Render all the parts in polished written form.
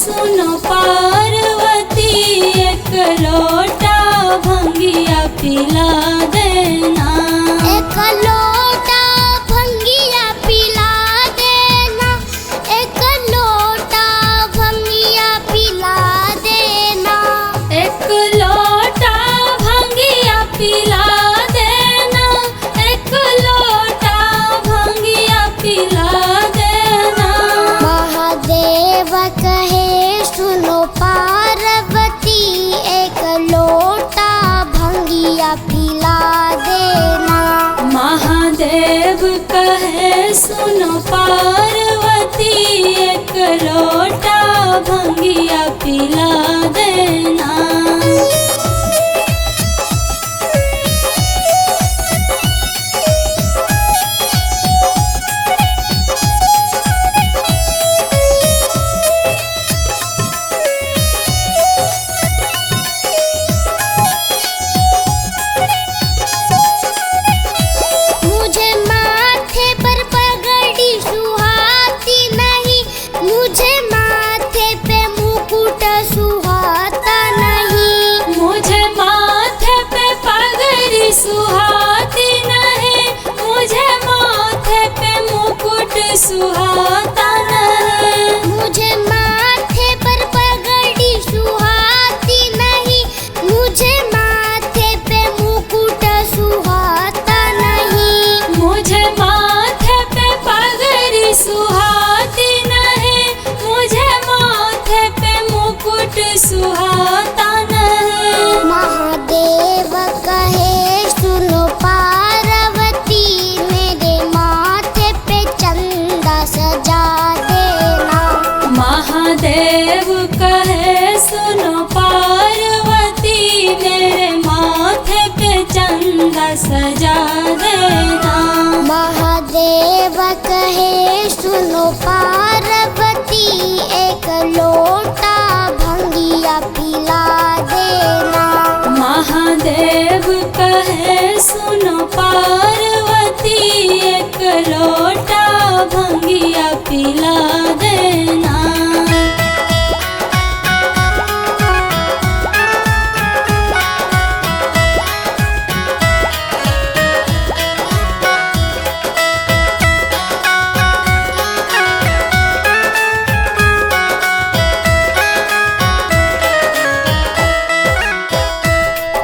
सुनो पार्वती एक लोटा भंगिया पिला देना। एक लोटा भंगिया पिला देना। एक लोटा भंगिया पिला देना। एक लोटा भंगिया पिला देना। एक लोटा भंगिया पिला देना। महादेव कहे सुनो पार्वती एक लोटा भंगिया पिला देना। महादेव कहे सुनो पार्वती एक लोटा भंगिया पिला देना। मुझे माथे पर पगड़ी सुहाती नहीं। मुझे माथे पे मुकुट सुहाता नहीं। मुझे माथे पे पगड़ी सुहाती नहीं। मुझे माथे पे मुकुट सुहाता नहीं। मुझे माथे पर पगड़ी सुहाती नहीं। मुझे माथे पे मुकुट सुहाता नहीं। मुझे माथे पे पगड़ी सुहाती नहीं। मुझे माथे पे मुकुट सुहाता नहीं। महादेव कहे सुनो पार्वती मेरे माथे पे चंदा सजा देना। महादेव कहे सुनो पार्वती मेरे माथे पे चंदा सजा देना। महादेव कहे सुनो पार्वती एक लोटा भंगिया पिला देना। महादेव कहे सुनो पार्वती एक लोटा भंगिया पिला देना।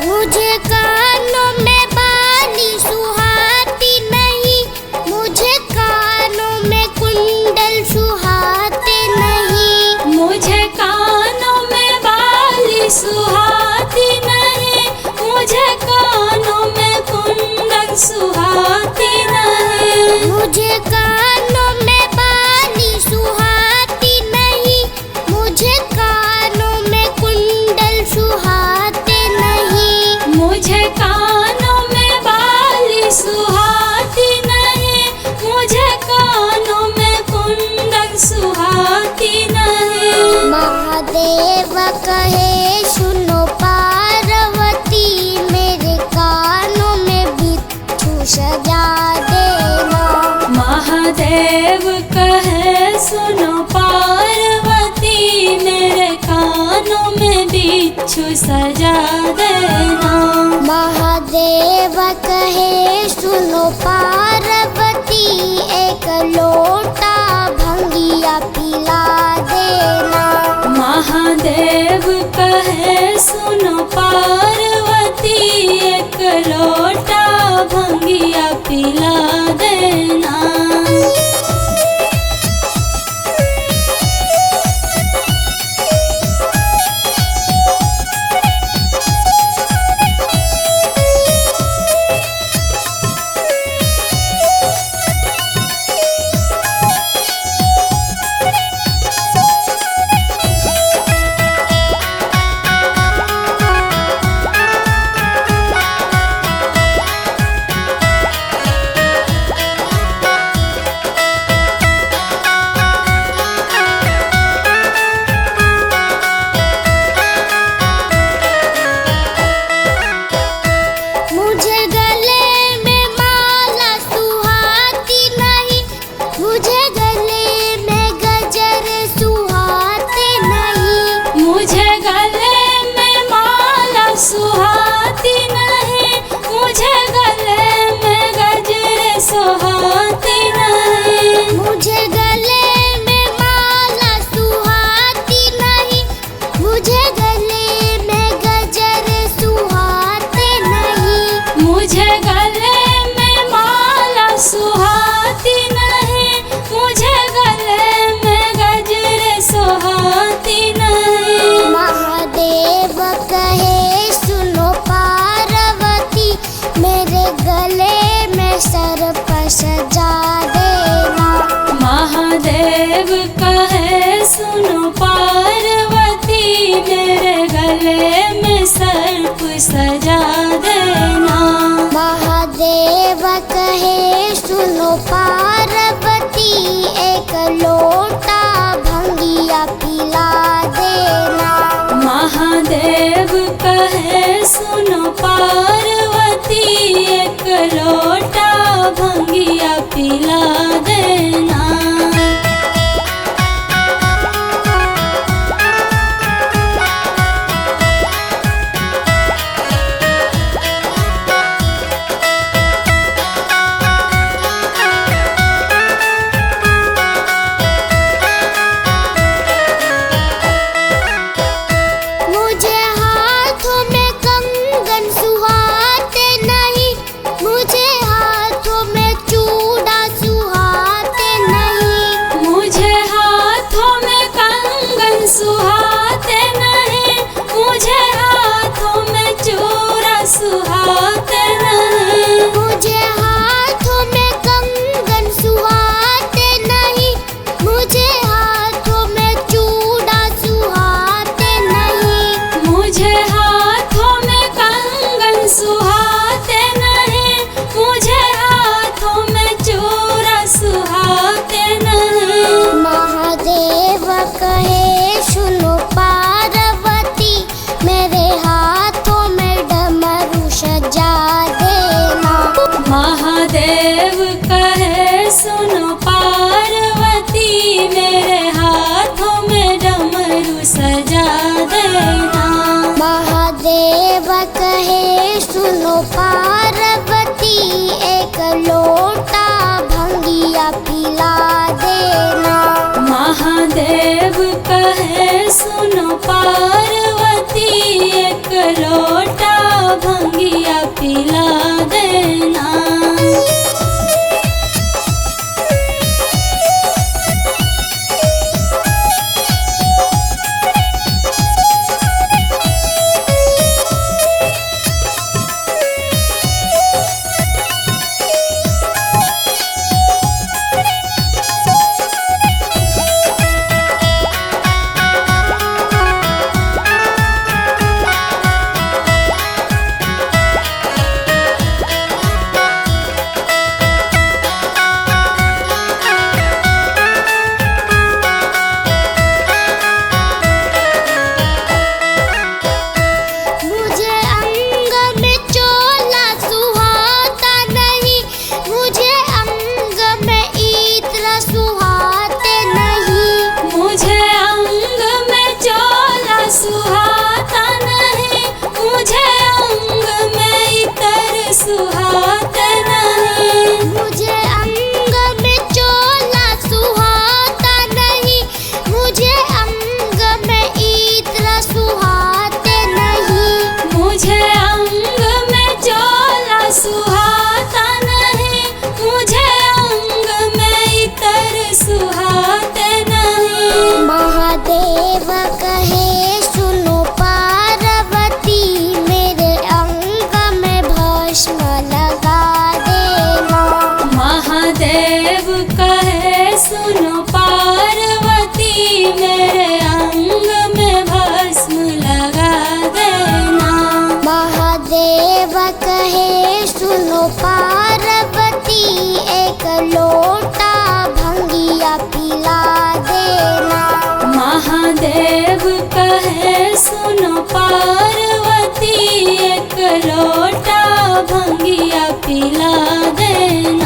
मुझे कानों में बाली सुहाती नहीं। मुझे कानों में कुंडल सुहाते नहीं। मुझे कानों में बाली सुहाती नहीं। मुझे कानों में कुंडल सुहाती नहीं। मुझे कानों में बाली सुहाती नहीं। मुझे कानों में कुंडल सुहाते नहीं। मुझे कानों में बाली सुहाती नहीं। मुझे कानों में कुंडल सुहाती नहीं। महादेव कहे सुनो पार्वती मेरे कानों में बिच्छू सजा देना। महादेव कहे सुनो पार्वती मेरे कानों में बिच्छू सजा देना। महादेव कहे सुनो पार्वती एक लोटा भंगिया पिला देना। महादेव कहे सुनो पार्वती एक लोटा भंगिया पिला देना। सर पर सजा देना। महादेव कहे सुनो पार्वती मेरे गले में सर्प सजा देना। महादेव कहे सुनो पार्वती एक लोटा भंगिया पिला देना। महादेव कहे सुनो पार्वती एक लोटा भंगिया पिला देना। सुहाते नहीं मुझे हाथों में कंगन सुहाते नहीं। मुझे हाथों में चूड़ा सुहाते नहीं। मुझे हाथों में कंगन सुहाते नहीं। मुझे हाथों में चूड़ा सुहाते नहीं। महादेव कहे सुनो पार्वती मेरे हाथों में डमरू सजा देना। महादेव कहे सुनो पार्वती मेरे हाथों में डमरू सजा देना। महादेव कहे सुनो पार्वती एक लोटा भंगिया पिला देना। महादेव कहे सुनो पार्वती एक लोटा भंगिया पिला देना। सुहाता नहीं मुझे अंग में इतर सुहाता नहीं। मुझे अंग में चोला सुहाता नहीं। मुझे अंग में इत्र सुहाते नहीं। मुझे अंग में चोला सुहाता नहीं। मुझे अंग में इतर सुहाते नहीं। महादेव कहे सुनो पार्वती मेरे अंग में भस्म लगा देना। महादेव कहे सुनो पार्वती मेरे अंग में भस्म लगा देना। महादेव कहे सुनो पार्वती एक लोटा भंगिया पिला देना। महादेव कहे सुनो पार्वती एक लोटा भंगिया पिला देना।